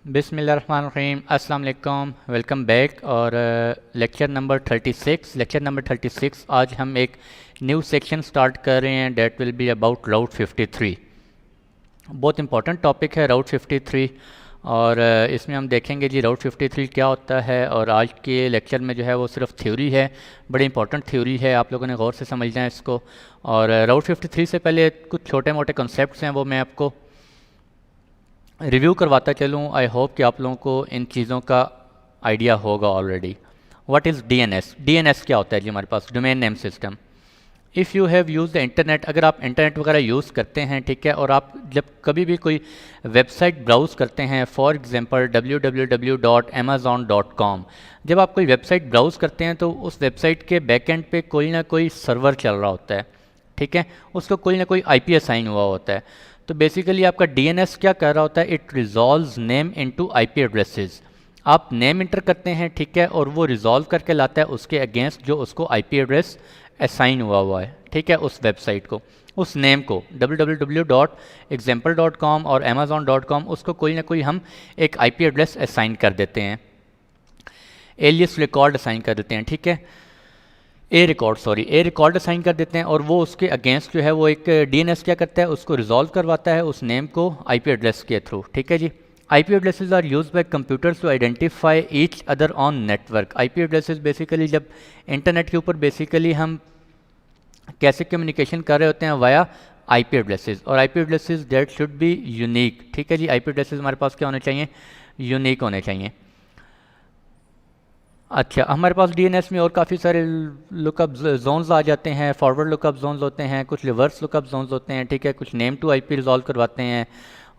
बिस्मिल्लाहिर्रहमानिर्रहीम, अस्सलाम वालेकुम, वेलकम बैक। और लेक्चर नंबर 36 आज हम एक न्यू सेक्शन स्टार्ट कर रहे हैं। डेट विल बी अबाउट राउट 53। बहुत इंपॉर्टेंट टॉपिक है राउट 53। और इसमें हम देखेंगे जी राउट 53 क्या होता है। और आज के लेक्चर में जो है वो सिर्फ थ्योरी है, बड़ी इंपॉर्टेंट थ्योरी है, आप लोगों ने गौर से समझना है इसको। और राउट 53 से पहले कुछ छोटे मोटे कॉन्सेप्ट्स हैं वो मैं आपको रिव्यू करवाता चलूँ। आई होप कि आप लोगों को इन चीज़ों का आइडिया होगा already. What is DNS? DNS क्या होता है जी? हमारे पास domain name system. If you have use the internet, अगर आप इंटरनेट वगैरह यूज़ करते हैं, ठीक है, और आप जब कभी भी कोई वेबसाइट ब्राउज़ करते हैं, फॉर एग्जांपल www.amazon.com, जब आप कोई वेबसाइट ब्राउज़ करते हैं तो उस वेबसाइट के बैकएंड पे कोई ना कोई सर्वर चल रहा होता है, ठीक है, उसको कोई ना कोई आईपी असाइन हुआ होता है। तो बेसिकली आपका डीएनएस क्या कर रहा होता है? It resolves name into IP addresses. आप नेम इंटर करते हैं, ठीक है, और वो रिजॉल्व करके लाता है उसके अगेंस्ट जो उसको आईपी एड्रेस असाइन हुआ है, ठीक है, उस वेबसाइट को, उस नेम को www.example.com और amazon.com, उसको कोई ना कोई हम एक आईपी एड्रेस असाइन कर देते हैं, एलियस रिकॉर्ड असाइन कर देते हैं, ठीक है, ए रिकॉर्ड असाइन कर देते हैं। और वो उसके अगेंस्ट जो है वो एक डीएनएस क्या करता है, उसको रिजॉल्व करवाता है उस नेम को आईपी एड्रेस के थ्रू, ठीक है जी। IP addresses are used by computers to identify each other on network. IP addresses basically जब इंटरनेट के ऊपर बेसिकली हम कैसे कम्युनिकेशन कर रहे होते हैं वाया आईपी एड्रेसेस, और IP addresses that should be unique, ठीक है जी। आईपी एड्रेसेस हमारे पास क्या होने चाहिए? यूनिक होने चाहिए। अच्छा, हमारे पास डीएनएस में और काफ़ी सारे लुकअप जोन्स आ जाते हैं, फॉरवर्ड लुकअप जोन्स होते हैं, कुछ रिवर्स लुकअप जोन्स होते हैं, ठीक है, कुछ नेम टू आईपी रिजॉल्व करवाते हैं,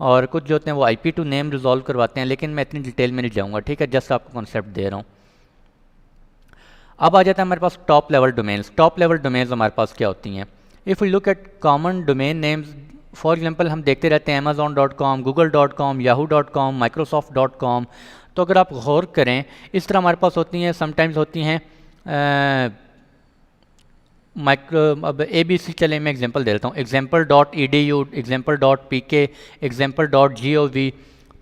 और कुछ जो होते हैं वो आईपी टू नेम रिजॉल्व करवाते हैं, लेकिन मैं इतनी डिटेल में नहीं जाऊंगा, ठीक है, जस्ट आपको कॉन्सेप्ट दे रहा हूँ। अब आ जाता है हमारे पास top level domains. Top level domains हमारे पास क्या होती हैं? If you look at common domain names, for example हम देखते रहते हैं amazon.com, google.com, yahoo.com, microsoft.com। तो अगर आप गौर करें, इस तरह हमारे पास होती हैं, समटाइम्स होती हैं अब ABC, चले मैं एग्जांपल दे देता हूँ, example.edu, example.pk, example.gov।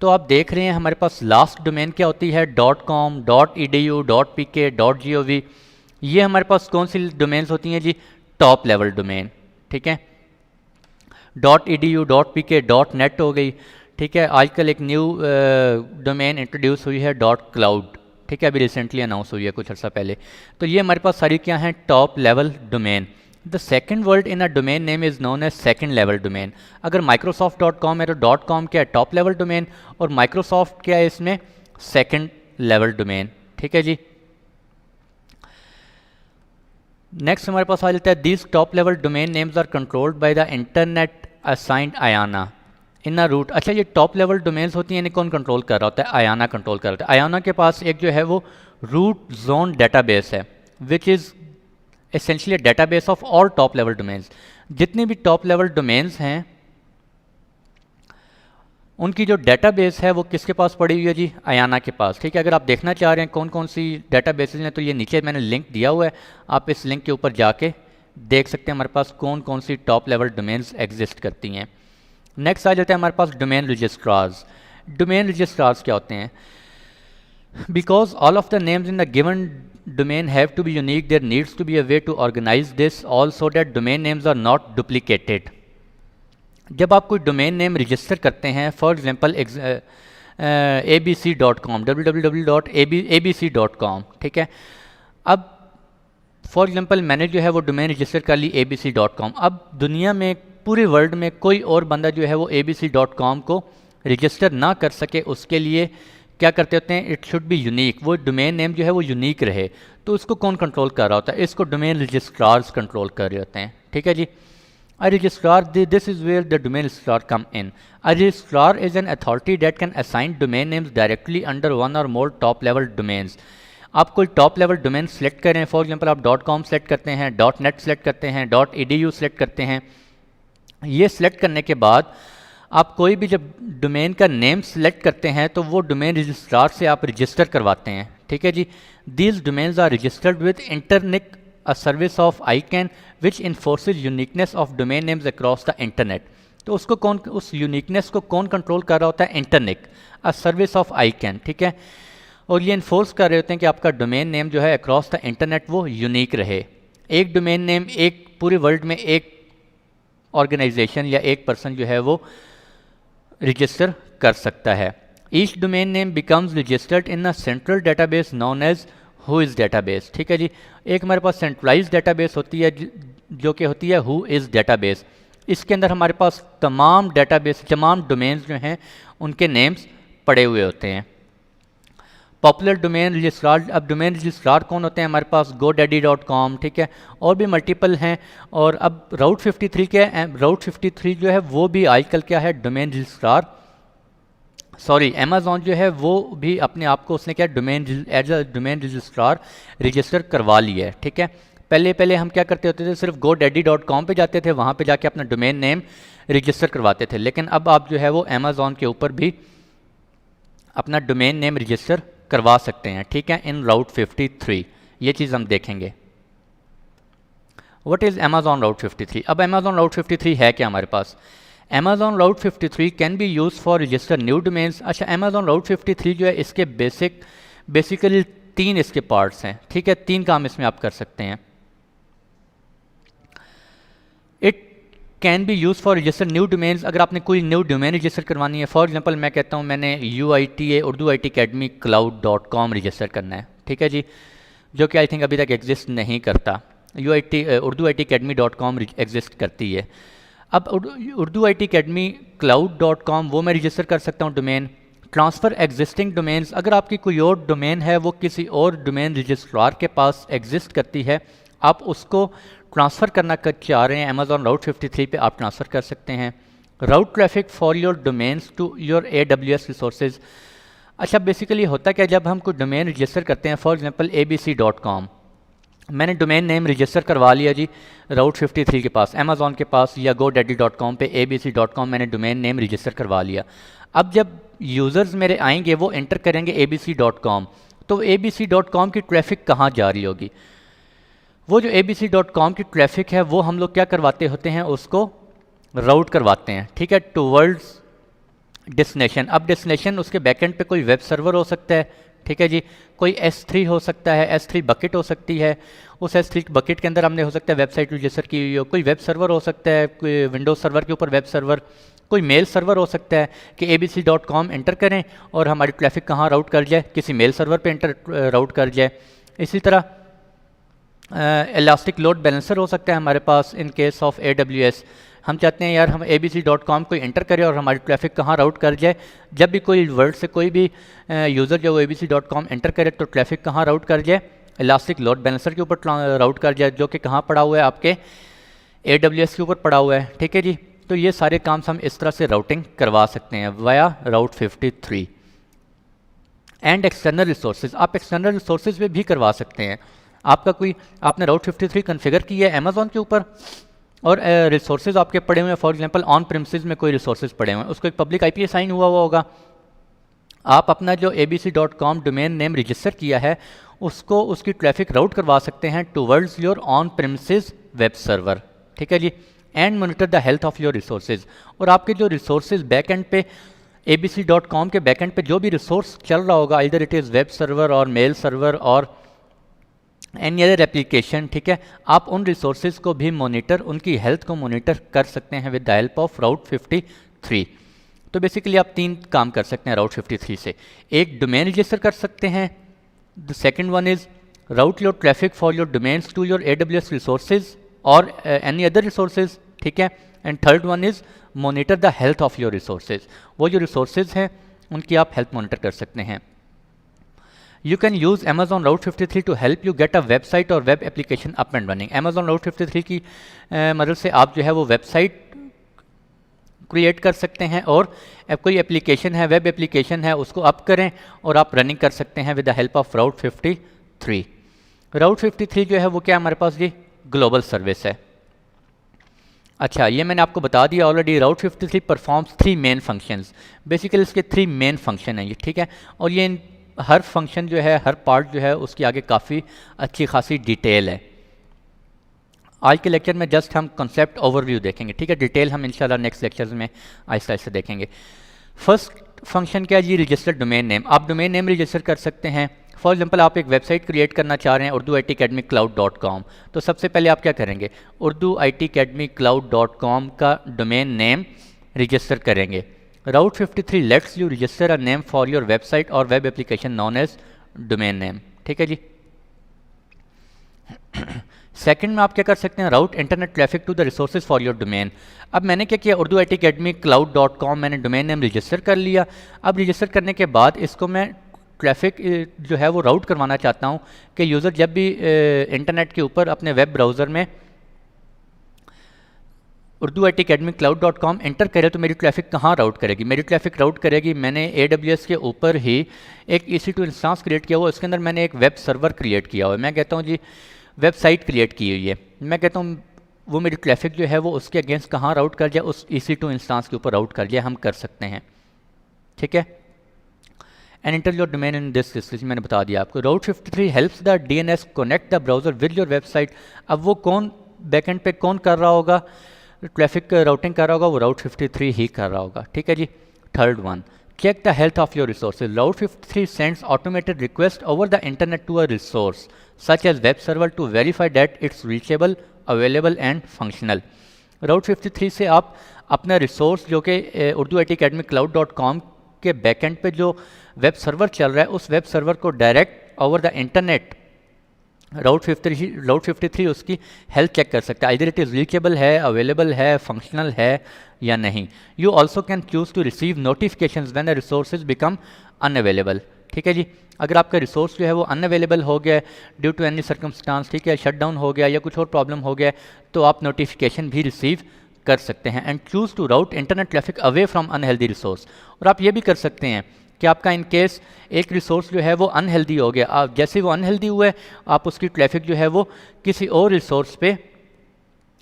तो आप देख रहे हैं हमारे पास लास्ट डोमेन क्या होती है? .com, .edu, .pk, .gov। ये हमारे पास कौन सी डोमेन्स होती हैं जी? टॉप लेवल डोमेन, ठीक है। .edu, .pk, .net हो गई, ठीक है। आजकल एक न्यू डोमेन इंट्रोड्यूस हुई है .cloud, ठीक है, अभी रिसेंटली अनाउंस हुई है कुछ अर्सा पहले। तो ये हमारे पास सारी क्या हैं? Top level domain. The second word in a domain name is known as second level domain. अगर माइक्रोसॉफ्ट.com है तो .com क्या है? टॉप लेवल डोमेन, और माइक्रोसॉफ्ट क्या है इसमें? सेकेंड लेवल डोमेन, ठीक है जी। नेक्स्ट हमारे पास आ जाता है these top level domain names are controlled by the internet assigned IANA in a root. अच्छा, ये टॉप लेवल डोमेन्स होती हैं, इन्हें कौन कंट्रोल कर रहा होता है? आयाना कंट्रोल कर रहा होता है। आयाना के पास एक जो है वो रूट जोन डेटाबेस है, which is essentially database of all top level domains. जितनी भी टॉप लेवल डोमेन्स हैं उनकी जो डेटाबेस है वो किसके पास पड़ी हुई है जी? आयाना के पास, ठीक है। अगर आप देखना चाह रहे हैं कौन कौन सी डेटाबेसेस हैं तो ये नीचे मैंने लिंक दिया हुआ है, आप इस लिंक के ऊपर जाके देख सकते हैं हमारे पास कौन कौन सी टॉप लेवल डोमेन्स एग्जिस्ट करती हैं। नेक्स्ट आ जाता है हमारे पास डोमेन रजिस्ट्रार्स। डोमेन रजिस्ट्रार्स क्या होते हैं? Because all of the names in the given domain have to be unique, there needs to be a way to organize this all so that domain names are not duplicated। जब आप कोई domain name register करते हैं, for example abc.com, www.abc.com, ठीक है। अब for example मैंने जो है वो डोमेन रजिस्टर कर ली abc.com। अब दुनिया में पूरे वर्ल्ड में कोई और बंदा जो है वो abc.com को रजिस्टर ना कर सके, उसके लिए क्या करते होते हैं? इट शुड बी यूनिक, वो डोमेन नेम जो है वो यूनिक रहे। तो उसको कौन कंट्रोल कर रहा होता है? इसको डोमेन रजिस्ट्रार्स कंट्रोल कर रहे होते हैं, ठीक है जी। A registrar, this is where the domain registrar come in. A registrar is an authority that can assign domain names directly under one or more top level domains। आप कोई top level domain select करें, for example आप .com select करते हैं, .net select करते हैं, .edu select करते हैं। ये सिलेक्ट करने के बाद आप कोई भी जब डोमेन का नेम सेलेक्ट करते हैं तो वो डोमेन रजिस्ट्रार से आप रजिस्टर करवाते हैं, ठीक है जी। These domains are registered with InterNIC, a service of ICANN which enforces uniqueness of domain names across the internet। तो उसको कौन, उस यूनिकनेस को कौन कंट्रोल कर रहा होता है? इंटरनेट, अ सर्विस ऑफ आईकैन, ठीक है। और ये इन्फोर्स कर रहे होते हैं कि आपका डोमेन नेम जो है अक्रॉस द इंटरनेट वो यूनिक रहे। एक डोमेन नेम एक पूरे वर्ल्ड में एक ऑर्गेनाइजेशन या एक पर्सन जो है वो रजिस्टर कर सकता है। Each domain name becomes registered in a central database known as who is database, ठीक है जी। एक हमारे पास सेंट्रलाइज डेटाबेस होती है जो कि होती है हु इज़ डेटाबेस। इसके अंदर हमारे पास तमाम डेटाबेस, तमाम डोमेन्स जो हैं उनके नेम्स पड़े हुए होते हैं। पॉपुलर डोमेन रजिस्ट्रार, अब डोमेन रजिस्ट्रार कौन होते हैं? हमारे पास godaddy.com, ठीक है, और भी मल्टीपल हैं। और अब राउट 53 क्या है? राउट 53 जो है वो भी आजकल क्या है? डोमेन रजिस्ट्रार, सॉरी अमेज़ॉन जो है वो भी अपने आप को उसने क्या domain as a domain registrar register करवा लिया है, ठीक है। पहले हम क्या करते होते थे? सिर्फ godaddy.com पे जाते थे, वहाँ पे जाके अपना डोमेन नेम रजिस्टर करवाते थे। लेकिन अब आप जो है वो अमेज़ॉन के ऊपर भी अपना डोमेन नेम रजिस्टर करवा सकते हैं, ठीक है, इन राउट 53। ये चीज़ हम देखेंगे। What is Amazon Route 53? अब अमेज़ॉन राउट 53 है क्या हमारे पास? Amazon Route 53 can be use for register new domains. अच्छा, अमेज़ॉन राउट 53 जो है इसके बेसिकली 3 इसके पार्ट्स हैं, ठीक है। 3 काम इसमें आप कर सकते हैं। It can be use for register new domains. अगर आपने कोई न्यू डोमेन रजिस्टर करवानी है, फॉर एग्जांपल मैं कहता हूँ मैंने UITA Urdu IT Academy Cloud.com register करना है, ठीक है जी, जो कि आई थिंक अभी तक एग्जिस्ट नहीं करता। उर्दू IT Academy.com एग्जिस्ट करती है। अब उर्दू IT Academy Cloud.com वो मैं रजिस्टर कर सकता हूँ डोमेन। ट्रांसफ़र एग्जिस्टिंग डोमेन्स, अगर आपकी कोई और डोमेन है वो किसी और डोमेन रजिस्ट्रार के पास एग्जिस्ट करती है, आप उसको ट्रांसफ़र करना चाह रहे हैं अमेज़ॉन राउट 53 पे, आप ट्रांसफ़र कर सकते हैं। Route traffic for your domains to your AWS resources. अच्छा, बेसिकली होता क्या, जब हम कोई डोमेन रजिस्टर करते हैं, फॉर एग्जांपल abc.com, मैंने डोमेन नेम रजिस्टर करवा लिया जी राउट 53 के पास, अमेज़ॉन के पास या godaddy.com पे abc.com मैंने डोमेन नेम रजिस्टर करवा लिया। अब जब यूज़र्स मेरे आएंगे वो एंटर करेंगे abc.com, तो abc.com की ट्रैफिक कहाँ जा रही होगी? वो जो abc.com की ट्रैफिक है वो हम लोग क्या करवाते होते हैं? उसको राउट करवाते हैं, ठीक है, टूवर्ड्स डेस्टिनेशन। अब डेस्टिनेशन उसके बैकएंड पे कोई वेब सर्वर हो सकता है, ठीक है जी, कोई S3 हो सकता है, S3 बकेट हो सकती है, उस S3 बकेट के अंदर हमने हो सकता है वेबसाइट रजिस्टर की हुई हो, कोई वेब सर्वर हो सकता है, कोई विंडोज सर्वर के ऊपर वेब सर्वर, कोई मेल सर्वर हो सकता है कि abc.com एंटर करें और हमारी ट्रैफिक कहाँ राउट कर जाए? किसी मेल सर्वर पे राउट कर जाए। इसी तरह इलास्टिक लोड बैलेंसर हो सकता है हमारे पास इन केस ऑफ AWS। हम चाहते हैं यार हम abc.com को एंटर करें और हमारी ट्रैफिक कहाँ राउट कर जाए? जब भी कोई वर्ल्ड से कोई भी यूज़र जो abc.com एंटर करे तो ट्रैफिक कहाँ राउट कर जाए? इलास्टिक लोड बैलेंसर के ऊपर राउट कर जाए, जो कि कहाँ पड़ा हुआ है? आपके AWS के ऊपर पड़ा हुआ है, ठीक है जी। तो ये सारे काम हम इस तरह से राउटिंग करवा सकते हैं via route 53। And external resources, आप एक्सटर्नल रिसोर्सेज पे भी करवा सकते हैं। आपका कोई, आपने राउट 53 कॉन्फ़िगर किया है अमेज़ॉन के ऊपर और रिसोर्सेज आपके पड़े हुए हैं, फॉर एग्जांपल ऑन प्रीमिसेस में कोई रिसोर्सेज पड़े हुए हैं, उसको एक पब्लिक IP असाइन हुआ होगा। आप अपना जो abc.com डोमेन नेम रजिस्टर किया है उसको, उसकी ट्रैफिक राउट करवा सकते हैं towards your on premises web server, ठीक है जी। And monitor the health of your resources, और आपके जो रिसोर्सेज बैक एंड पे abc.com के बैक एंड पे जो भी रिसोर्स चल रहा होगा, इधर इट इज़ वेब सर्वर और मेल सर्वर और एनी अदर एप्लीकेशन, ठीक है, आप उन रिसोर्सेज को भी मोनिटर, उनकी हेल्थ को मोनिटर कर सकते हैं विद द हेल्प ऑफ राउट 53। तो बेसिकली आप 3 काम कर सकते हैं राउट 53 से। एक, डोमेन रजिस्टर कर सकते हैं, the second one is route your traffic for your domains to your AWS resources और एनी अदर रिसोर्सेज, ठीक है, and third one is monitor the health of your resources. वो जो रिसोर्सेज हैं उनकी आप हेल्थ मोनिटर कर सकते हैं। You can use Amazon Route 53 to help you get a website or web application up and running. Amazon Route 53 की मदद से आप जो है वो वेबसाइट क्रिएट कर सकते हैं और कोई एप्लीकेशन है, वेब एप्लीकेशन है, उसको अप करें और आप रनिंग कर सकते हैं विद द हेल्प ऑफ राउट 53। राउट 53 जो है वो क्या हमारे पास जी ग्लोबल सर्विस है। अच्छा, ये मैंने आपको बता दिया ऑलरेडी। राउट 53 परफॉर्म्स 3 मेन फंक्शंस, बेसिकली इसके 3 मेन फंक्शन हैं ये, ठीक है, और ये हर फंक्शन जो है, हर पार्ट जो है उसकी आगे काफ़ी अच्छी खासी डिटेल है। आज के लेक्चर में जस्ट हम कॉन्सेप्ट ओवरव्यू देखेंगे, ठीक है। डिटेल हम इंशाल्लाह नेक्स्ट लेक्चर्स में आहिस्ता आहिस्ता देखेंगे। फर्स्ट फंक्शन क्या है जी, रजिस्टर डोमेन नेम। आप डोमेन नेम रजिस्टर कर सकते हैं। फॉर एग्जांपल आप एक वेबसाइट क्रिएट करना चाह रहे हैं urduitacademycloud.com, तो सबसे पहले आप क्या करेंगे, urduitacademycloud.com का डोमेन नेम रजिस्टर करेंगे। Route 53 let's you register a name for your website और web application known as domain name, ठीक है जी। सेकंड में आप क्या कर सकते हैं, route internet traffic to the resources for your domain. अब मैंने क्या किया, urduitacademycloud.com मैंने डोमेन नेम रजिस्टर कर लिया। अब रजिस्टर करने के बाद इसको मैं ट्रैफिक जो है वो राउट करवाना चाहता हूँ कि यूज़र जब भी इंटरनेट के ऊपर अपने वेब ब्राउज़र में urduitacademycloud.com एंटर करे तो मेरी ट्रैफिक कहाँ राउट करेगी, मेरी ट्रैफिक राउट करेगी, मैंने AWS के ऊपर ही एक EC2 इंस्टेंस क्रिएट किया हुआ, उसके अंदर मैंने एक वेब सर्वर क्रिएट किया हुआ है। मैं कहता हूँ जी वेबसाइट क्रिएट की हुई है, मैं कहता हूँ वो मेरी ट्रैफिक जो है वो उसके अगेंस्ट कहाँ राउट कर जाए, उस EC2 इंस्टेंस के ऊपर राउट कर जाए, हम कर सकते हैं, ठीक है। And enter your domain in this list, मैंने बता दिया आपको। Route 53 helps the DNS connect the browser with your website. अब वो कौन बैकएंड पे कौन कर रहा होगा, ट्रैफिक राउटिंग कर रहा होगा, वो Route 53 ही कर रहा होगा, ठीक है जी। Third one, check the health of your resources. Route 53 sends automated request over the internet to a resource such as web server to verify that it's reachable, available and functional. Route 53 से आप अपना resource जो कि urduitacademycloud.com के backend पे जो web server चल रहा है, उस वेब सर्वर को direct over the internet Route 53 उसकी हेल्थ चेक कर सकता है, आइदर इट इज़ रीचेबल है, अवेलेबल है, फंक्शनल है या नहीं। You also can choose to receive notifications when the resources become unavailable, ठीक है जी। अगर आपका रिसोर्स जो है वो अनअवेलेबल हो गया ड्यू टू एनी सर्कमस्टांस, ठीक है, शट डाउन हो गया या कुछ और प्रॉब्लम हो गया, तो आप नोटिफिकेशन भी रिसीव कर सकते हैं। And choose to route internet traffic away from unhealthy resource. और आप ये भी कर सकते हैं कि आपका इन केस एक रिसोर्स जो है वो अनहेल्दी हो गया, आप जैसे वो अनहेल्दी हुआ है आप उसकी ट्रैफिक जो है वो किसी और रिसोर्स पे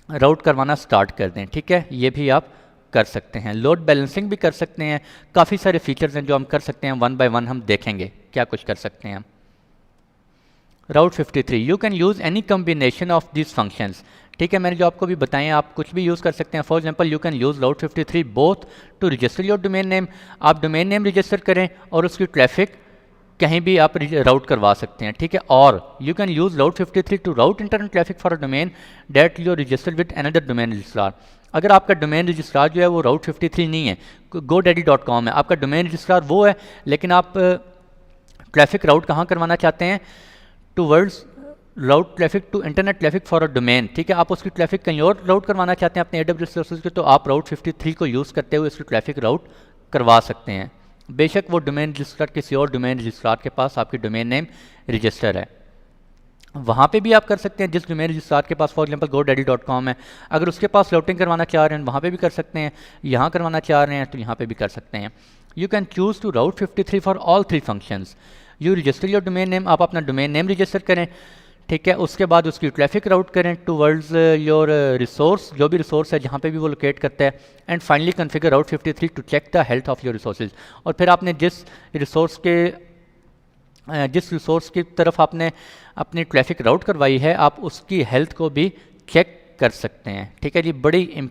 राउट करवाना स्टार्ट कर दें, ठीक है, ये भी आप कर सकते हैं। लोड बैलेंसिंग भी कर सकते हैं, काफ़ी सारे फीचर्स हैं जो हम कर सकते हैं, वन बाय वन हम देखेंगे क्या कुछ कर सकते हैं हम। Route 53 you can use any combination of this functions, ठीक है, मैंने जो आपको भी बताएं आप कुछ भी यूज़ कर सकते हैं। For example you can use Route 53 both to register your domain name, आप डोमेन नेम रजिस्टर करें और उसकी ट्रैफिक कहीं भी आप राउट करवा सकते हैं, ठीक है। और you can use Route 53 to route internet traffic for a domain that you register with another domain registrar. अगर आपका डोमेन रजिस्ट्रार जो है वो Route 53 नहीं है, godaddy.com है, आपका डोमेन रजिस्ट्रार वो है, लेकिन आप ट्रैफिक राउट कहाँ करवाना चाहते हैं, towards route traffic to internet traffic for a domain, ठीक है, आप उसकी ट्रैफिक कहीं और राउट करवाना चाहते हैं अपने AWS रिसोर्सेज के, तो आप Route 53 को यूज़ करते हुए उसकी ट्रैफिक राउट करवा सकते हैं। बेशक वो डोमेन रजिस्ट्रार किसी और डोमेन रजिस्ट्रार के पास आपकी डोमेन नेम रजिस्टर है, वहाँ पे भी आप कर सकते हैं जिस डोमेन रजिस्ट्रार के पास फॉर एग्जांपल godaddy.com है, अगर उसके पास राउटिंग करवाना चाह रहे हैं वहाँ पे भी कर सकते हैं, यहाँ करवाना चाह रहे हैं तो यहाँ पे भी कर सकते हैं। You can choose to Route 53 for all three functions. You register your domain name, आप अपना डोमेन नेम रजिस्टर करें, ठीक है, उसके बाद उसकी ट्रैफिक राउट करें टूवर्ड्स योर रिसोर्स, जो भी रिसोर्स है जहाँ पे भी वो लोकेट करता है, and finally configure Route 53 to check the health of your resources. और फिर आपने जिस रिसोर्स की तरफ आपने अपनी ट्रैफिक राउट करवाई है, आप उसकी हेल्थ को भी चेक कर सकते हैं, ठीक है जी। बड़ी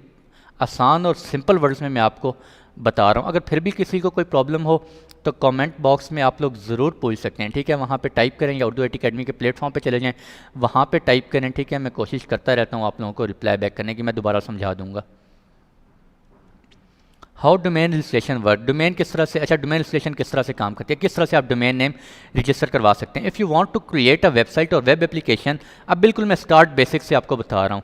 आसान और सिंपल वर्ड्स में मैं आपको बता रहा हूँ। अगर फिर भी किसी को कोई प्रॉब्लम हो तो कमेंट बॉक्स में आप लोग ज़रूर पूछ सकते हैं, ठीक है, वहाँ पे टाइप करें या Urdu IT Academy के प्लेटफॉर्म पे चले जाएं, वहाँ पे टाइप करें, ठीक है, मैं कोशिश करता रहता हूँ आप लोगों को रिप्लाई बैक करने की, मैं दोबारा समझा दूँगा। How domain registration work, domain किस तरह से, अच्छा डोमेन रजिस्ट्रेशन किस तरह से काम करती है, किस तरह से आप डोमेन नेम रजिस्टर करवा सकते हैं। If you want to create a website और वेब एप्लीकेशन, अब बिल्कुल मैं स्टार्ट बेसिक से आपको बता रहा हूँ।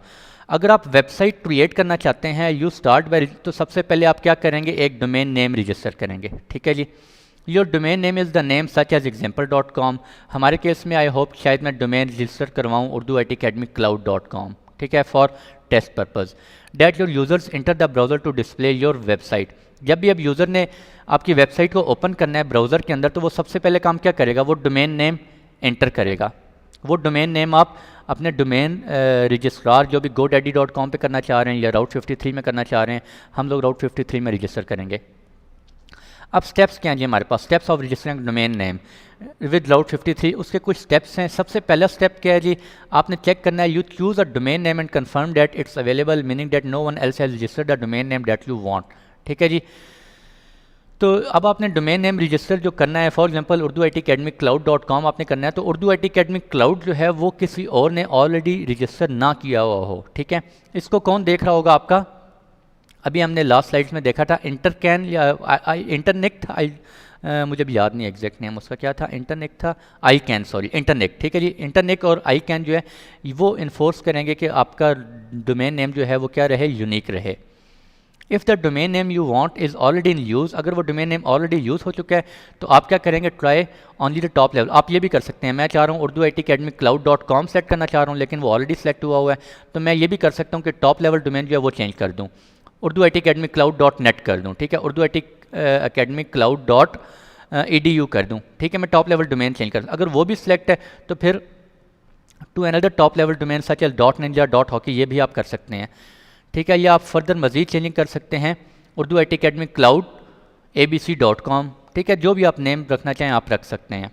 अगर आप वेबसाइट क्रिएट करना चाहते हैं यू स्टार्ट बाय, तो सबसे पहले आप क्या करेंगे, एक डोमेन नेम रजिस्टर करेंगे, ठीक है जी। Your domain name is the name such as example.com। हमारे केस में आई होप शायद मैं डोमेन रजिस्टर करवाऊँ urduitacademycloud.com, ठीक है, for test purpose that your users enter the browser to display your website. जब भी अब यूज़र ने आपकी वेबसाइट को ओपन करना है ब्राउज़र के अंदर, तो वो सबसे पहले काम क्या करेगा, वो डोमेन नेम एंटर करेगा। वो डोमेन नेम आप अपने डोमेन रजिस्ट्रार जो भी godaddy.com पे करना चाह रहे हैं या Route 53 में करना चाह रहे हैं, हम लोग Route 53 में रजिस्टर करेंगे। अब स्टेप्स क्या हैं जी हमारे पास, steps of registering domain name with cloud 53, उसके कुछ स्टेप्स हैं। सबसे पहला स्टेप क्या है जी, आपने चेक करना है, you choose a domain name and confirm that it's available, meaning that no one else has registered the domain name that you want. ठीक है जी, तो अब आपने डोमेन नेम रजिस्टर जो करना है, for example Urdu IT academic cloud.com आपने करना है, तो उर्दू IT academic cloud जो है वो किसी और ने ऑलरेडी रजिस्टर ना किया हुआ हो। ठीक है, इसको कौन देख रहा होगा आपका, अभी हमने लास्ट स्लाइड्स में देखा था इंटरकैन या इंटरनेट था, मुझे भी याद नहीं एग्जैक्ट नेम उसका क्या था, इंटरनेट था, आई कैन, सॉरी इंटरनेट। ठीक है जी, इंटरनेट और आई कैन जो है वो इन्फोर्स करेंगे कि आपका डोमेन नेम जो है वो क्या रहे, यूनिक रहे। If the domain name you want is already in use, अगर वो डोमेन नेम ऑलरेडी यूज़ हो चुका है तो आप क्या करेंगे, try only the top level. आप ये भी कर सकते हैं, मैं चाह रहा हूँ Urdu IT academic cloud.com select करना चाह रहा हूँ, लेकिन वो ऑलरेडी सेलेक्ट हुआ है, तो मैं ये भी कर सकता हूँ कि टॉप लेवल डोमेन जो है वो चेंज कर दूँ, उर्दू IT academic cloud.net कर दूँ। ठीक है, उर्दू IT academic cloud.edu कर दूँ। ठीक है, मैं टॉप लेवल डोमेन चेंज कर दूँ। अगर वो भी सिलेक्ट है तो फिर to another top level domain such as .ninja .hockey ये भी आप कर सकते हैं। ठीक है, या आप फर्दर मजीद चेंजिंग कर सकते हैं, Urdu IT academic cloud abc.com। ठीक है, जो भी आप नेम रखना चाहें आप रख सकते हैं।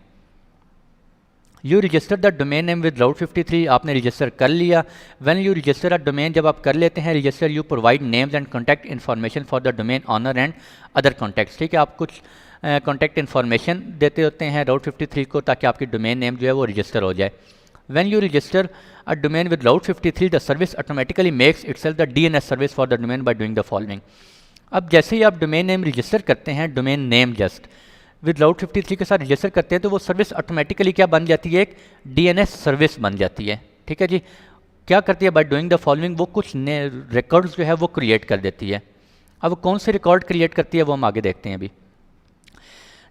You register the domain name with cloud 53, आपने रजिस्टर कर लिया। When you register a domain, जब आप कर लेते हैं register, you provide names and contact information for the domain owner and other contacts. ठीक है, आप कुछ कॉन्टैक्ट इन्फॉर्मेशन देते होते हैं क्लाउड 53 को ताकि आपकी डोमेन नेम जो है वो रजिस्टर हो जाए। When you register a domain with Cloud 53, the service automatically makes itself the DNS service for the domain by doing the following। अब जैसे ही आप डोमेन नेम रजिस्टर करते हैं, domain name just with cloud 53 के साथ register करते हैं, तो वो सर्विस ऑटोमेटिकली क्या बन जाती है, एक DNS सर्विस बन जाती है। ठीक है जी, क्या करती है, बाय डूइंग द फॉलोइंग, वो कुछ रिकॉर्ड्स जो है वो क्रिएट कर देती है। अब कौन से रिकॉर्ड क्रिएट करती है वो हम आगे देखते हैं। अभी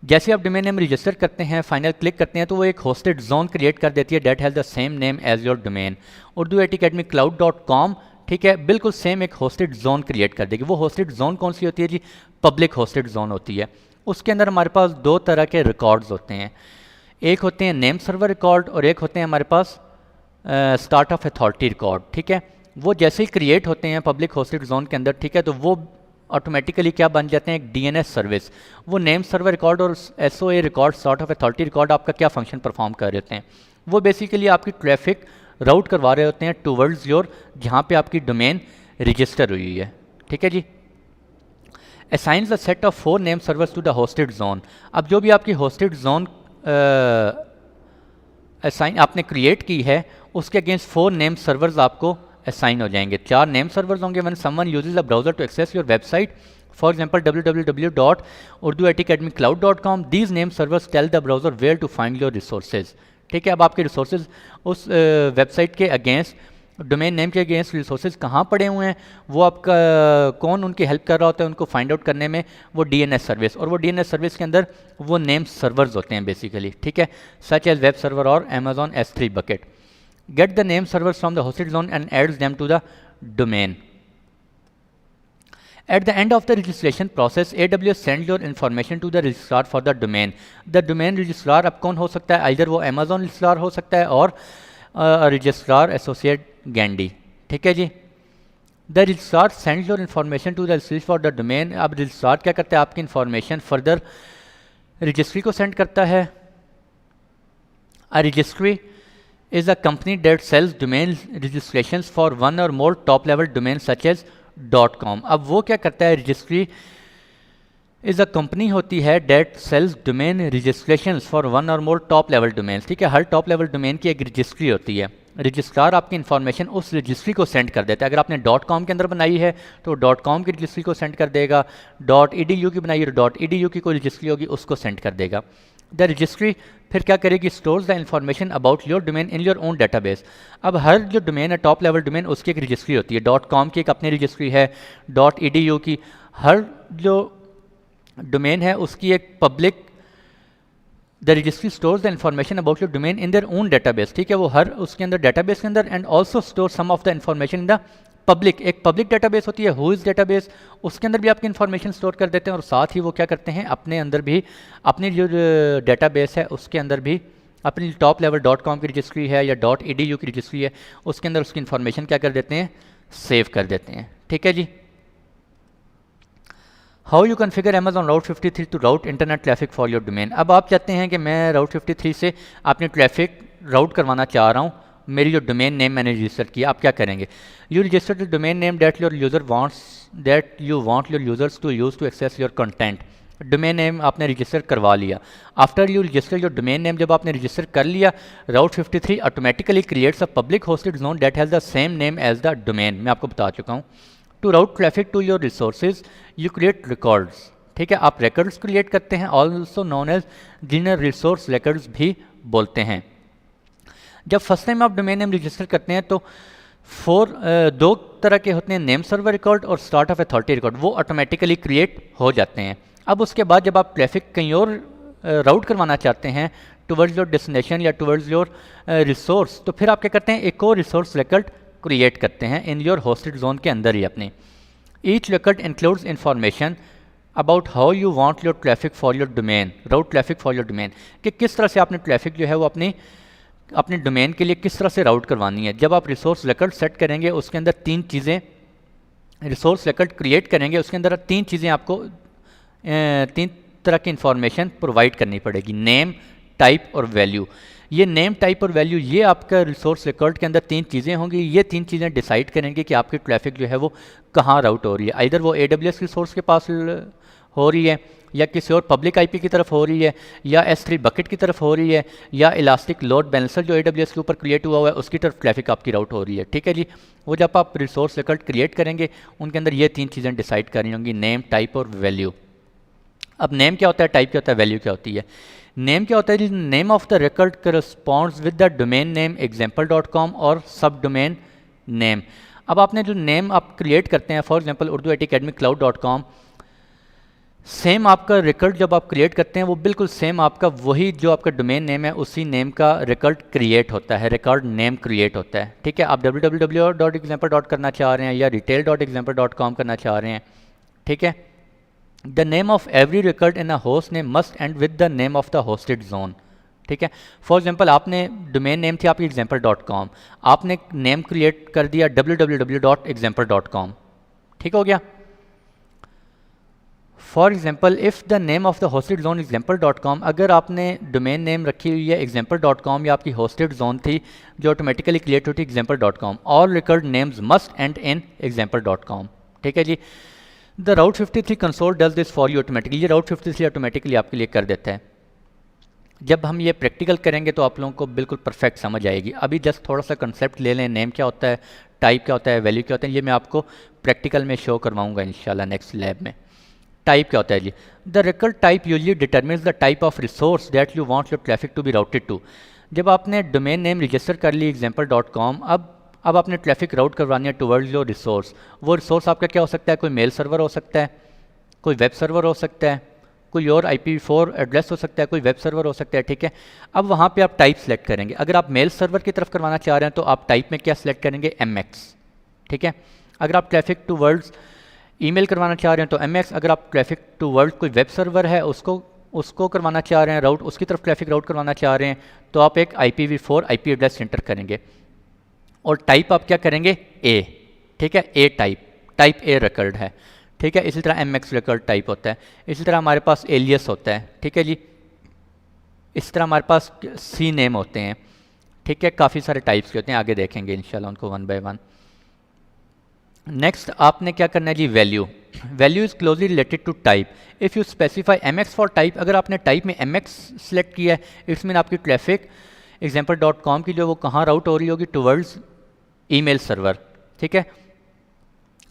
जैसे आप डोमेन नेम रजिस्टर करते हैं, फाइनल क्लिक करते हैं, तो वो एक होस्टेड जोन क्रिएट कर देती है that has the same name as your domain, Urdu IT academic cloud.com। ठीक है, बिल्कुल सेम एक होस्टेड जोन क्रिएट कर देगी। वो होस्टेड जोन कौन सी होती है जी, पब्लिक होस्टेड जोन होती है। उसके अंदर हमारे पास दो तरह के रिकॉर्ड्स होते हैं, एक होते हैं नेम सर्वर रिकॉर्ड और एक होते हैं हमारे पास स्टार्ट ऑफ अथॉरिटी रिकॉर्ड। ठीक है, वो जैसे ही क्रिएट होते हैं पब्लिक होस्टेड जोन के अंदर, ठीक है, तो वो ऑटोमेटिकली क्या बन जाते हैं, एक DNS सर्विस। वो नेम सर्वर रिकॉर्ड और SOA record, start of authority record आपका क्या फंक्शन परफॉर्म कर रहे होते हैं, वो बेसिकली आपकी ट्रैफिक राउट करवा रहे होते हैं टूवर्ड्स योर, जहाँ पे आपकी डोमेन रजिस्टर हुई है। ठीक है जी, assigns the set of 4 name servers to the hosted zone. अब जो भी आपकी होस्टेड जोन असाइन आपने क्रिएट की है, उसके अगेंस्ट 4 नेम सर्वर्स आपको असाइन हो जाएंगे। 4 नेम सर्वर्स होंगे। When someone uses a browser to access your website, for example www.urduitacademiccloud.com, these name servers tell the browser where to find your resources. ठीक है, अब आपके रिसोर्सेज उस वेबसाइट के अगेंस्ट, डोमेन नेम के अगेंस्ट रिसोर्सेज कहाँ पड़े हुए हैं, वो आपका कौन उनकी हेल्प कर रहा होता है उनको फाइंड आउट करने में, वो DNS सर्विस। और वो DNS सर्विस के अंदर वो नेम सर्वर्स होते हैं बेसिकली। ठीक है, सच एज वेब सर्वर और Amazon S3 bucket. Get the name servers from the hosted zone and adds them to the domain. At the end of the registration process, AWS sends your information to the registrar for the domain. The domain registrar अब कौन हो सकता है, either वो Amazon registrar हो सकता है और registrar associate Gandhi। ठीक है जी, the registrar sends your information to the registry for the domain। अब registrar क्या करता है, आपकी information further registry को send करता है। A registry is a company that sells domain registrations for one or more top level domains such as .com। अब वो क्या करता है, रजिस्ट्री इज अ कंपनी होती है that sells domain registrations for one or more top level domains। ठीक है, हर top level domain की एक रजिस्ट्री होती है। रजिस्ट्रार आपकी इन्फॉर्मेशन उस रजिस्ट्री को सेंड कर देता है। अगर आपने .com के अंदर बनाई है तो .com की रजिस्ट्री को सेंड कर देगा, .edu की बनाई है तो .edu की कोई रजिस्ट्री होगी उसको सेंड कर देगा। द रजिस्ट्री फिर क्या करेगी, stores the information about your domain in your own database. अब हर जो डोमेन है टॉप लेवल डोमेन, उसकी एक रजिस्ट्री होती है। .com की एक अपनी रजिस्ट्री है, .edu की, हर जो डोमेन है उसकी एक public, the registry stores the information about your domain in their own database. ठीक है, वो हर उसके अंदर डेटाबेस के अंदर and also store some of the information in the public. एक पब्लिक डेटाबेस होती है हुईज डेटाबेस, उसके अंदर भी आपकी इन्फॉर्मेशन स्टोर कर देते हैं और साथ ही वो क्या करते हैं, अपने अंदर भी अपनी जो डेटाबेस है उसके अंदर भी अपनी टॉप लेवल .com की रजिस्ट्री है या .edu की रजिस्ट्री है उसके अंदर उसकी इन्फॉर्मेशन क्या कर देते हैं, सेव कर देते हैं। ठीक है जी, how you configure Amazon Route 53 to route internet traffic for your domain. अब आप चाहते हैं कि मैं Route 53 से अपनी ट्रैफिक राउट करवाना चाह रहा हूँ, मेरी जो डोमेन नेम मैंने रजिस्टर किया। आप क्या करेंगे, you register the domain name that your user wants that you want your users to use to access your content. Domain name आपने रजिस्टर करवा लिया। After you register your domain name, जब आपने रजिस्टर कर लिया, Route 53 automatically creates a public hosted zone that has the same name as the domain. मैं आपको बता चुका हूँ। To route traffic to your resources you create records. ठीक है, आप रिकॉर्ड्स क्रिएट करते हैं, ऑल्सो नोन एज जिन्हें रिसोर्स रिकॉर्ड्स भी बोलते हैं। जब फर्स्ट टाइम आप डोमेन नेम रजिस्टर करते हैं तो दो तरह के होते हैं, नेम सर्वर रिकॉर्ड और स्टार्ट ऑफ अथॉरिटी रिकॉर्ड, वो ऑटोमेटिकली क्रिएट हो जाते हैं। अब उसके बाद जब आप ट्रैफिक कहीं और राउट करवाना चाहते हैं टुवर्ड्स योर डेस्टिनेशन या टुवर्ड्स योर रिसोर्स, तो फिर आप क्या करते हैं, एक और रिसोर्स रिकॉर्ड क्रिएट करते हैं इन योर होस्टेड जोन के अंदर ही अपने। Each record includes information about how you want your traffic for your domain, route traffic for your domain, कि किस तरह से आपने ट्रैफिक जो है वो अपने डोमेन के लिए किस तरह से राउट करवानी है। जब आप रिसोर्स रिकॉर्ड सेट करेंगे, उसके अंदर तीन चीज़ें, रिसोर्स रिकॉर्ड क्रिएट करेंगे, उसके अंदर तीन चीज़ें आपको तीन तरह की इंफॉर्मेशन प्रोवाइड करनी पड़ेगी, नेम, टाइप और वैल्यू। ये नेम, टाइप और वैल्यू, ये आपका रिसोर्स रिकॉर्ड के अंदर तीन चीज़ें होंगी। ये तीन चीज़ें डिसाइड करेंगे कि आपकी ट्रैफिक जो है वो कहाँ राउट हो रही है। आइदर वो AWS रिसोर्स के पास हो रही है, या किसी और पब्लिक IP की तरफ हो रही है, या S3 बकेट की तरफ हो रही है, या इलास्टिक लोड बैलेंसर जो AWS के ऊपर क्रिएट हुआ हुआ है उसकी तरफ ट्रैफिक आपकी राउट हो रही है। ठीक है जी, वो जब आप रिसोर्स रिकॉर्ड क्रिएट करेंगे उनके अंदर ये तीन चीज़ें डिसाइड करनी होंगी, नेम, टाइप और वैल्यू। अब नेम क्या होता है, टाइप क्या होता है, वैल्यू क्या होती है। नेम क्या होता है, name of the record corresponds with the domain name example.com और सब डोमेन नेम। अब आपने जो नेम आप क्रिएट करते हैं, फॉर एग्जांपल urduacademycloud.com, सेम आपका रिकॉर्ड जब आप क्रिएट करते हैं वो बिल्कुल सेम आपका वही जो आपका डोमेन नेम है उसी नेम का रिकॉर्ड क्रिएट होता है, रिकॉर्ड नेम क्रिएट होता है। ठीक है, आप www.example.com करना चाह रहे हैं या retail.example.com करना चाह रहे हैं। ठीक है, the name of every record in a host name must and with the name of the hosted zone. ठीक है, फॉर एग्जांपल आपने डोमेन नेम थी आपकी example.com, आपने नेम क्रिएट कर दिया www.example.com। ठीक हो गया। For example if the name of the hosted zone example.com, अगर आपने डोमेन नेम रखी हुई है example.com या आपकी होस्टेड जोन थी जो ऑटोमेटिकली क्रिएट होती है example.com, all record names must end in example.com। ठीक है जी, the Route 53 console does this for you automatically, ये Route 53 ऑटोमेटिकली आपके लिए कर देता है। जब हम ये प्रैक्टिकल करेंगे तो आप लोगों को बिल्कुल परफेक्ट समझ आएगी। अभी जस्ट थोड़ा सा कंसेप्ट ले लें, नेम क्या होता है, टाइप क्या होता है, वैल्यू क्या होता है, ये मैं आपको प्रैक्टिकल में शो करवाऊंगा इंशाल्लाह नेक्स्ट लैब में। टाइप क्या होता है जी, the record type usually determines the type of resource that you want your traffic to be routed to. जब आपने डोमेन नेम रजिस्टर कर ली example.com, अब आपने ट्रैफिक राउट करवानी है टुवर्ड्स योर रिसोर्स। वो रिसोर्स आपका क्या हो सकता है, कोई मेल सर्वर हो सकता है, कोई वेब सर्वर हो सकता है, कोई और IPv4 एड्रेस हो सकता है, कोई वेब सर्वर हो सकता है। ठीक है, अब वहाँ पे आप टाइप सेलेक्ट करेंगे। अगर आप मेल सर्वर की तरफ करवाना चाह रहे हैं तो आप टाइप में क्या सेलेक्ट करेंगे, MX। ठीक है, अगर आप ट्रैफिक टुवर्ड्स ईमेल करवाना चाह रहे हैं तो MX। अगर आप ट्रैफिक टुवर्ड्स कोई वेब सर्वर है उसको करवाना चाह रहे हैं राउट, उसकी तरफ ट्रैफिक राउट करवाना चाह रहे हैं तो आप एक IPv4 IP एड्रेस एंटर करेंगे और टाइप आप क्या करेंगे, A। ठीक है, A टाइप A रिकॉर्ड है। ठीक है, इसी तरह MX रिकॉर्ड टाइप होता है। इसी तरह हमारे पास एलियस होता है। ठीक है जी, इस तरह हमारे पास C नेम होते हैं। ठीक है, काफ़ी सारे टाइप्स के होते हैं, आगे देखेंगे इंशाल्लाह उनको वन बाय वन। नेक्स्ट आपने क्या करना है जी, value. Value is closely related to type. If you specify MX for type, अगर आपने टाइप में MX सेलेक्ट किया है, इट्स मीन आपकी ट्रैफिक example.com की जो वो कहाँ राउट हो रही होगी, टुवर्ड्स ईमेल सर्वर। ठीक है,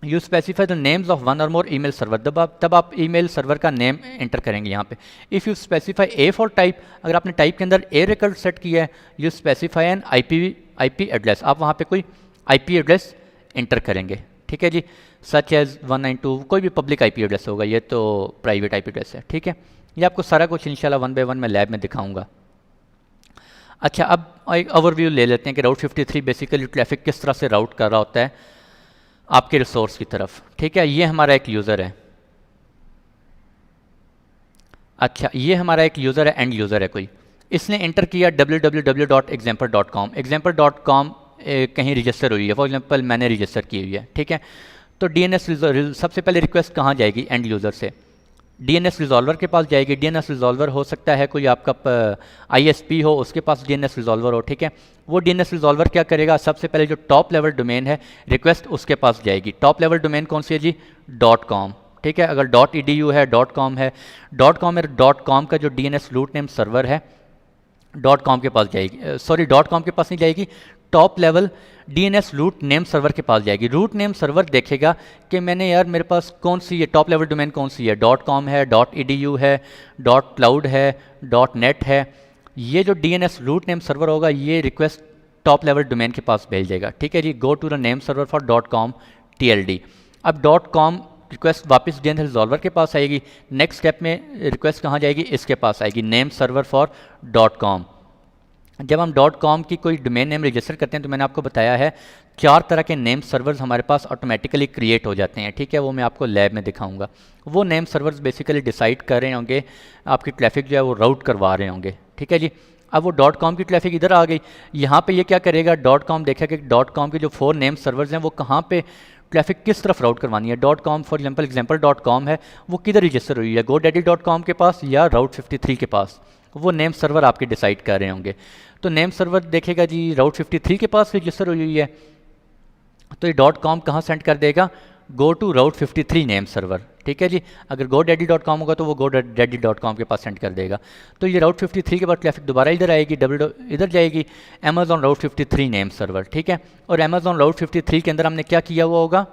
you specify the names of one और मोर ईमेल सर्वर, तब आप ईमेल सर्वर का नेम एंटर करेंगे यहाँ पे। If you specify A for type, अगर आपने टाइप के अंदर A रिकॉर्ड सेट किया है, you specify an IP address, आप वहाँ पे कोई IP एड्रेस एंटर करेंगे। ठीक है जी, सच एज 192, कोई भी पब्लिक IP एड्रेस होगा, ये तो प्राइवेट IP एड्रेस है। ठीक है, ये आपको सारा कुछ इंशाल्लाह वन बाय वन मैं लैब में दिखाऊंगा। अच्छा, अब एक ओवरव्यू ले लेते हैं कि Route 53 बेसिकली ट्रैफिक किस तरह से राउट कर रहा होता है आपके रिसोर्स की तरफ। ठीक है, ये हमारा एक यूज़र है। अच्छा, ये हमारा एक यूज़र है, एंड यूज़र है कोई, इसने एंटर किया www.example.com। example.com कहीं रजिस्टर हुई है, फॉर एग्जांपल मैंने रजिस्टर की हुई है। ठीक है, तो DNS सबसे पहले रिक्वेस्ट कहाँ जाएगी? एंड यूज़र से DNS रिजॉल्वर के पास जाएगी। DNS रिजॉल्वर हो सकता है कोई आपका ISP हो, उसके पास DNS रिजॉल्वर हो, ठीक है। वो DNS रिजॉल्वर क्या करेगा? सबसे पहले जो टॉप लेवल डोमेन है रिक्वेस्ट उसके पास जाएगी। टॉप लेवल डोमेन कौन सी है जी? .com, ठीक है। अगर .edu है, .com है, .com का जो DNS रूट नेम सर्वर है .com के पास जाएगी, सॉरी .com के पास नहीं जाएगी, top level DNS root name server के पास जाएगी। रूट नेम सर्वर देखेगा कि मैंने यार मेरे पास कौन सी है टॉप लेवल डोमेन, कौन सी है, .com है, .edu है, .cloud है, .net है। ये जो DNS रूट नेम सर्वर होगा ये रिक्वेस्ट टॉप लेवल डोमेन के पास भेज देगा, ठीक है जी। Go to the name server for .com TLD। अब .com रिक्वेस्ट वापस DNS रिजॉल्वर के पास आएगी। नेक्स्ट स्टेप में रिक्वेस्ट कहाँ जाएगी? इसके पास आएगी, नेम सर्वर फॉर .com। जब हम .com की कोई डोमेन नेम रजिस्टर करते हैं तो मैंने आपको बताया है 4 तरह के नेम सर्वर्स हमारे पास ऑटोमेटिकली क्रिएट हो जाते हैं, ठीक है। वो मैं आपको लैब में दिखाऊंगा। वो नेम सर्वर्स बेसिकली डिसाइड कर रहे होंगे आपकी ट्रैफिक जो है वो राउट करवा रहे होंगे, ठीक है जी। अब वो .com की ट्रैफिक इधर आ गई, यहाँ पे ये क्या करेगा? .com देखेगा कि .com के जो 4 नेम सर्वर्स हैं वो कहाँ पे ट्रैफिक किस तरफ राउट करवानी है। .com फॉर एग्जाम्पल .com है, वो किधर रजिस्टर हुई है? GoDaddy.com के पास या Route 53 के पास? वो नेम सर्वर आपके डिसाइड कर रहे होंगे। तो नेम सर्वर देखेगा जी Route 53 के पास रजिस्टर हुई है, तो ये .com कहाँ सेंड कर देगा? Go to Route 53 name server, ठीक है जी। अगर GoDaddy.com होगा तो वो GoDaddy.com के पास सेंड कर देगा। तो ये Route 53 के बाद ट्रैफिक दोबारा इधर आएगी, इधर जाएगी Amazon Route 53 नेम सर्वर, ठीक है। और Amazon Route 53 के अंदर हमने क्या किया हुआ होगा?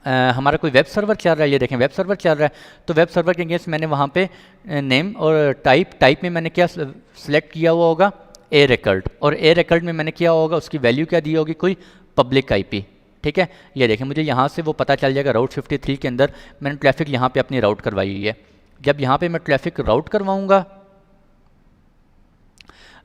हमारा कोई वेब सर्वर चल रहा है, ये देखें वेब सर्वर चल रहा है। तो वेब सर्वर के अगेंस्ट मैंने वहाँ पे नेम और टाइप में मैंने क्या सिलेक्ट किया हुआ होगा? ए रिकॉर्ड। और ए रिकॉर्ड में मैंने किया होगा, उसकी वैल्यू क्या दी होगी? कोई पब्लिक IP, ठीक है। ये देखें मुझे यहाँ से वो पता चल जाएगा Route 53 के अंदर मैंने ट्रैफिक यहाँ पे अपनी राउट करवाई हुई है। जब यहाँ पे मैं ट्रैफिक राउट करवाऊँगा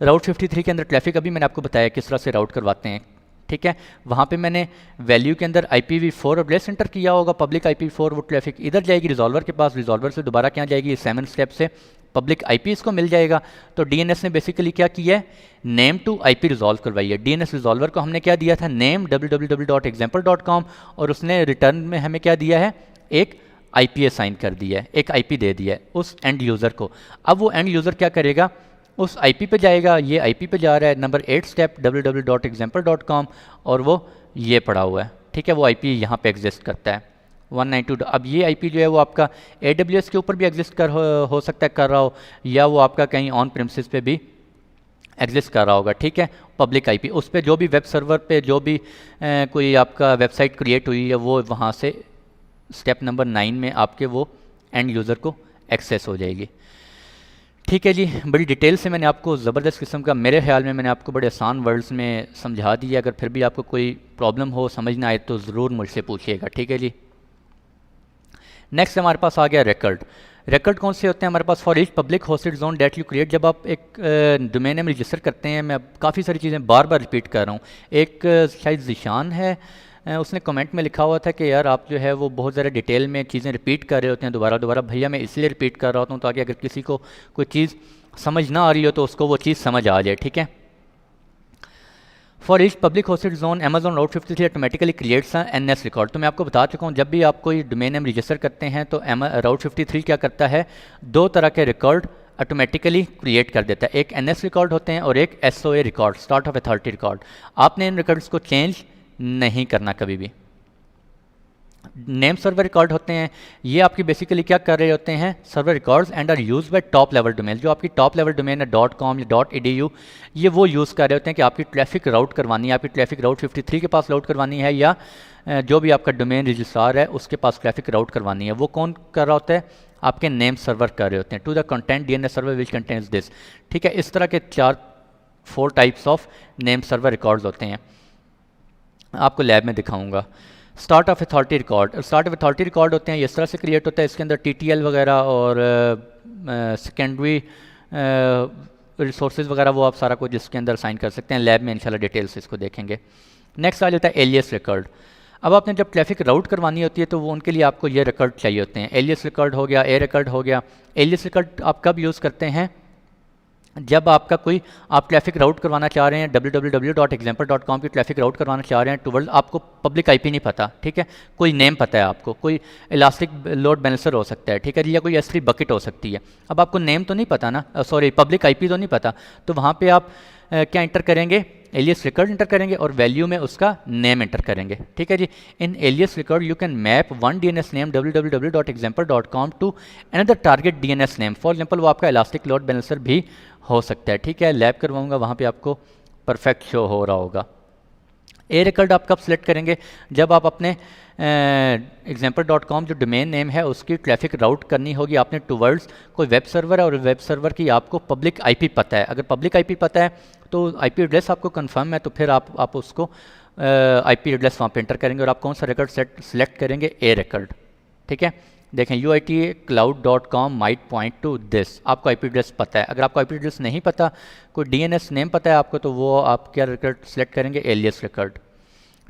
Route 53 के अंदर ट्रैफिक, अभी मैंने आपको बताया किस तरह से राउट करवाते हैं, ठीक है। वहाँ पे मैंने वैल्यू के अंदर IPv4 एड्रेस एंटर किया होगा, पब्लिक IPv4। वो ट्रैफिक इधर जाएगी रिजॉल्वर के पास, रिजॉल्वर से दोबारा क्या जाएगी? 7 स्टेप से पब्लिक IP इसको मिल जाएगा। तो DNS ने बेसिकली क्या किया है? नेम टू IP रिजॉल्व करवाई है। DNS रिजॉल्वर को हमने क्या दिया था? नेम www.example.com, और उसने रिटर्न में हमें क्या दिया है? एक IP असाइन कर दिया है, एक IP दे दिया है उस एंड यूज़र को। अब वो एंड यूज़र क्या करेगा? उस IP पे जाएगा, ये IP पे जा रहा है, नंबर 8 स्टेप www.example.com, और वो ये पड़ा हुआ है, ठीक है। वो IP यहाँ पे एग्जिस्ट करता है 192। अब ये IP जो है वो आपका AWS के ऊपर भी एग्जिस्ट हो सकता है कर रहा हो, या वो आपका कहीं ऑन प्रेमिसेस पे भी एग्जिस्ट कर रहा होगा, ठीक है। पब्लिक IP उस पर जो भी वेब सर्वर पे जो भी कोई आपका वेबसाइट क्रिएट हुई है वो वहाँ से स्टेप नंबर 9 में आपके वो एंड यूज़र को एक्सेस हो जाएगी, ठीक है जी। बड़ी डिटेल से मैंने आपको ज़बरदस्त किस्म का, मेरे ख्याल में मैंने आपको बड़े आसान वर्ड्स में समझा दिया। अगर फिर भी आपको कोई प्रॉब्लम हो, समझ ना आए तो ज़रूर मुझसे पूछिएगा, ठीक है जी। नेक्स्ट हमारे पास आ गया रिकॉर्ड। रिकॉर्ड कौन से होते हैं हमारे पास? For each public hosted zone that you create. जब आप एक डोमेन नेम रजिस्टर करते हैं, मैं काफ़ी सारी चीज़ें बार बार रिपीट कर रहा हूँ। एक शायद ज़िशान है, उसने कमेंट में लिखा हुआ था कि यार आप जो है वो बहुत ज़्यादा डिटेल में चीज़ें रिपीट कर रहे होते हैं दोबारा दोबारा। भैया मैं इसलिए रिपीट कर रहा होता हूँ ताकि अगर किसी को कोई चीज़ समझ ना आ रही हो तो उसको वो चीज़ समझ आ जाए, ठीक है। For each public hosted zone Amazon Route 53 automatically creates NS record. तो मैं आपको बता चुका हूँ, जब भी आप कोई डोमेन नेम रजिस्टर करते हैं तो Route 53 क्या करता है? 2 तरह के रिकॉर्ड ऑटोमेटिकली क्रिएट कर देता है। एक NS रिकॉर्ड होते हैं और एक SOA record, start of authority record. आपने इन रिकॉर्ड्स को चेंज नहीं करना कभी भी। नेम सर्वर रिकॉर्ड होते हैं, ये आपकी बेसिकली क्या कर रहे होते हैं? Server records and are use by top level domain. जो आपकी टॉप लेवल डोमेन है .com या .edu, ये वो यूज़ कर रहे होते हैं कि आपकी ट्रैफिक राउट करवानी है, आपकी ट्रैफिक Route 53 के पास राउट करवानी है, या जो भी आपका डोमेन रजिस्ट्रार है उसके पास ट्रैफिक राउट करवानी है। वो कौन कर रहा होता है? आपके नेम सर्वर कर रहे होते हैं। To the content DNS server which contains this, ठीक है। इस तरह के 4 types of name server records होते हैं, आपको लैब में दिखाऊंगा। Start of authority record, start of authority record होते हैं, इस तरह से क्रिएट होता है। इसके अंदर TTL वगैरह और सेकेंडरी रिसोर्सेज वगैरह वो आप सारा कुछ इसके अंदर साइन कर सकते हैं। लैब में इंशाल्लाह डिटेल से इसको देखेंगे। नेक्स्ट आ जाता है एलियस रिकॉर्ड। अब आपने जब ट्रैफिक राउट करवानी होती है तो वो उनके लिए आपको ये रिकॉर्ड चाहिए होते हैं। एलियस रिकॉर्ड हो गया, ए रिकॉर्ड हो गया। एलियस रिकॉर्ड आप कब यूज़ करते हैं? जब आपका कोई आप ट्रैफिक राउट करवाना चाह रहे हैं www.example.com की ट्रैफिक राउट करवाना चाह रहे हैं टुवर्ड, आपको पब्लिक आईपी नहीं पता, ठीक है, कोई नेम पता है आपको, कोई इलास्टिक लोड बैलेंसर हो सकता है, ठीक है जी, या कोई S3 बकेट हो सकती है। अब आपको नेम तो नहीं पता ना, सॉरी पब्लिक आईपी तो नहीं पता, तो वहाँ पे आप क्या इंटर करेंगे, एलियस रिकॉर्ड इंटर करेंगे और वैल्यू में उसका नेम इंटर करेंगे, ठीक है जी। In alias record you can map one DNS name www.example.com to another target DNS name. For example वो आपका इलास्टिक लोड बैलेंसर भी हो सकता है, ठीक है। लैब करवाऊंगा, वहाँ पे आपको परफेक्ट शो हो रहा होगा। ए रिकॉर्ड आप कब सिलेक्ट करेंगे, जब आप अपने example.com जो डोमेन नेम है उसकी ट्रैफिक राउट करनी होगी आपने टूवर्ड्स कोई वेब सर्वर है और वेब सर्वर की आपको पब्लिक आईपी पता है। अगर पब्लिक आईपी पता है तो आईपी एड्रेस आपको कंफर्म है, तो फिर आप उसको आईपी एड्रेस वहाँ पे एंटर करेंगे और आप कौन सा रिकॉर्ड सेलेक्ट करेंगे, ए रिकॉर्ड, ठीक है। देखें uitcloud.com might point two this, आपको आईपी एड्रेस पता है। अगर आपको आईपी एड्रेस नहीं पता, कोई DNS नेम पता है आपको, तो वो आप क्या रिकॉर्ड सेलेक्ट करेंगे, alias record.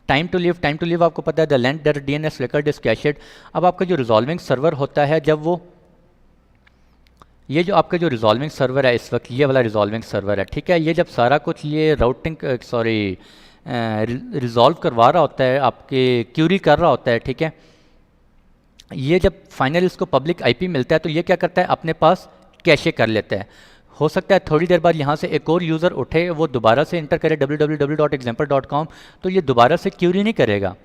Time to live आपको पता है, the length that DNS record is cached. अब आपका जो रिजॉल्विंग सर्वर होता है, जब वो ये जो आपका जो रिजॉल्विंग सर्वर है इस वक्त, ये वाला रिजॉल्विंग सर्वर है, ठीक है, ये जब सारा कुछ ये राउटिंग रिजॉल्व करवा रहा होता है, आपके क्यूरी कर रहा होता है, ठीक है, ये जब फाइनल इसको पब्लिक आईपी मिलता है तो ये क्या करता है, अपने पास कैशे कर लेता है। हो सकता है थोड़ी देर बाद यहाँ से एक और यूज़र उठे, वो दोबारा से इंटर करे www.example.com, तो ये दोबारा से क्यूरी नहीं करेगा,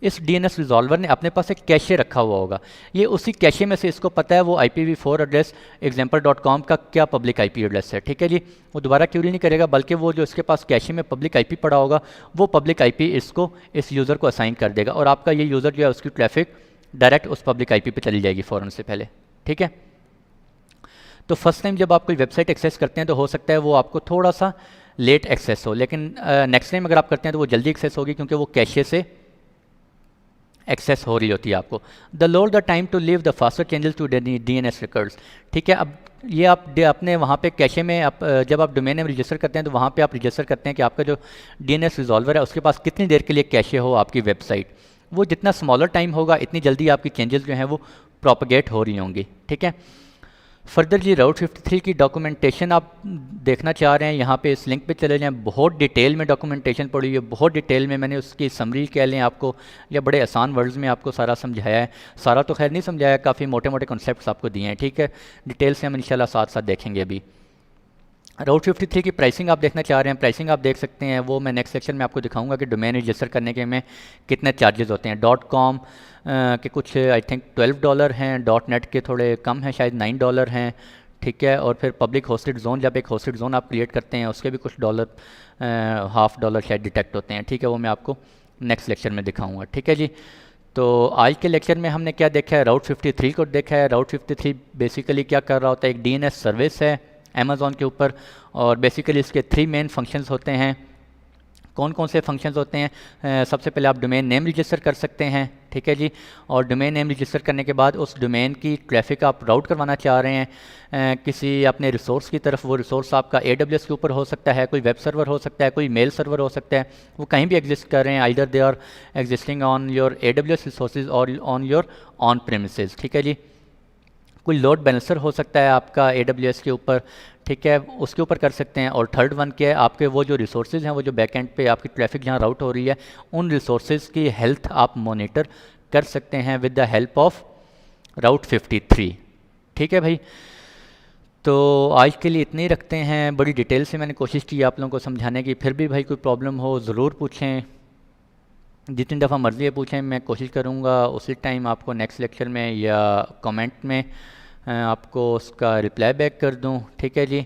इस DNS रिजॉल्वर ने अपने पास एक कैशे रखा हुआ होगा, ये उसी कैशे में से इसको पता है वो IPv4 एड्रेस example.com का क्या पब्लिक आईपी एड्रेस है, ठीक है जी। वो दोबारा क्यूरी नहीं करेगा, बल्कि वो जो इसके पास कैशे में पब्लिक आईपी पड़ा होगा वो पब्लिक आईपी इसको इस यूज़र को असाइन कर देगा और आपका ये यूज़र जो है उसकी ट्रैफिक डायरेक्ट उस पब्लिक आईपी पे चली जाएगी फ़ौरन से पहले, ठीक है। तो फर्स्ट टाइम जब आप कोई वेबसाइट एक्सेस करते हैं तो हो सकता है वो आपको थोड़ा सा लेट एक्सेस हो, लेकिन नेक्स्ट टाइम अगर आप करते हैं तो वो जल्दी एक्सेस होगी क्योंकि वो कैशे से एक्सेस हो रही होती है आपको। The lower the time to live the faster changes to DNS records, ठीक है। अब ये आप अपने वहाँ पे कैशे में जब आप डोमेन नेम रजिस्टर करते हैं तो वहाँ पे आप रजिस्टर करते हैं कि आपका जो DNS रिजॉल्वर है उसके पास कितनी देर के लिए कैशे हो आपकी वेबसाइट। वो जितना स्मॉलर टाइम होगा इतनी जल्दी आपकी चेंजेस जो हैं वो प्रोपगेट हो रही होंगी, ठीक है। फर्दर जी राउट 53 की डॉक्यूमेंटेशन आप देखना चाह रहे हैं, यहाँ पे इस लिंक पे चले जाएं, बहुत डिटेल में डॉक्यूमेंटेशन पड़ी है, बहुत डिटेल में मैंने उसकी समरी कह लें आपको, या बड़े आसान वर्ड्स में आपको सारा समझाया है। सारा तो खैर नहीं समझाया, काफ़ी मोटे मोटे कॉन्सेप्ट्स आपको दिए हैं, ठीक है। डिटेल से हम इंशाल्लाह साथ साथ देखेंगे अभी। राउट 53 की प्राइसिंग आप देखना चाह रहे हैं, प्राइसिंग आप देख सकते हैं, वो मैं नेक्स्ट सेक्शन में आपको दिखाऊंगा कि डोमेन रजिस्टर करने के में कितने चार्जेस होते हैं। .com के कुछ आई थिंक $12 हैं, .net के थोड़े कम हैं, शायद $9 हैं, ठीक है। और फिर पब्लिक होस्टेड जोन, जब एक होस्टेड जोन आप क्रिएट करते हैं उसके भी कुछ $1.5 शायद डिटेक्ट होते हैं, ठीक है। वो मैं आपको नेक्स्ट लेक्चर में दिखाऊँगा, ठीक है जी। तो आज के लेक्चर में हमने क्या देखा है, राउट 53 को देखा है। राउट 53 बेसिकली क्या कर रहा होता है, एक DNS सर्विस है अमेज़ॉन के ऊपर, और बेसिकली इसके 3 मेन फंक्शंस होते हैं। कौन कौन से फंक्शंस होते हैं, सबसे पहले आप डोमेन नेम रजिस्टर कर सकते हैं, ठीक है जी। और डोमेन नेम रजिस्टर करने के बाद उस डोमेन की ट्रैफिक आप राउट करवाना चाह रहे हैं किसी अपने रिसोर्स की तरफ। वो रिसोर्स आपका AWS के ऊपर हो सकता है, कोई वेब सर्वर हो सकता है, कोई मेल सर्वर हो सकता है, वो कहीं भी एग्जिस्ट कर रहे हैं, either they are existing on your AWS resources और ऑन योर ऑन प्रेमिसेस, ठीक है जी। कोई लोड बैलेंसर हो सकता है आपका AWS के ऊपर, ठीक है, उसके ऊपर कर सकते हैं। और थर्ड वन क्या है, आपके वो जो रिसोर्सेज हैं, वो जो बैक एंड पे आपकी ट्रैफिक जहाँ राउट हो रही है, उन रिसोर्सेज की हेल्थ आप मॉनिटर कर सकते हैं विद द हेल्प ऑफ राउट 53, ठीक है भाई। तो आज के लिए इतने ही रखते हैं, बड़ी डिटेल से मैंने कोशिश की आप लोगों को समझाने की। फिर भी भाई कोई प्रॉब्लम हो ज़रूर पूछें, जितनी दफ़ा मर्ज़ी है पूछें, मैं कोशिश करूँगा उसी टाइम आपको नेक्स्ट लेक्चर में या कमेंट में आपको उसका रिप्लाई बैक कर दूं, ठीक है जी।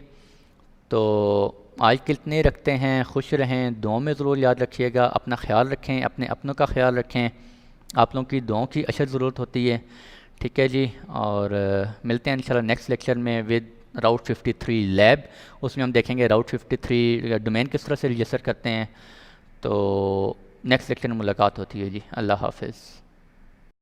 तो आज के इतने रखते हैं, खुश रहें, दुआओं में ज़रूर याद रखिएगा, अपना ख्याल रखें, अपने अपनों का ख्याल रखें, आप लोगों की दुआओं की अशद ज़रूरत होती है, ठीक है जी। और मिलते हैं इंशाल्लाह नेक्स्ट लेक्चर में विद राउट 53 लैब। उसमें हम देखेंगे राउट 53 डोमेन किस तरह से रजिस्टर करते हैं। तो नेक्स्ट लेक्चर में मुलाकात होती है जी। अल्लाह हाफ़िज़।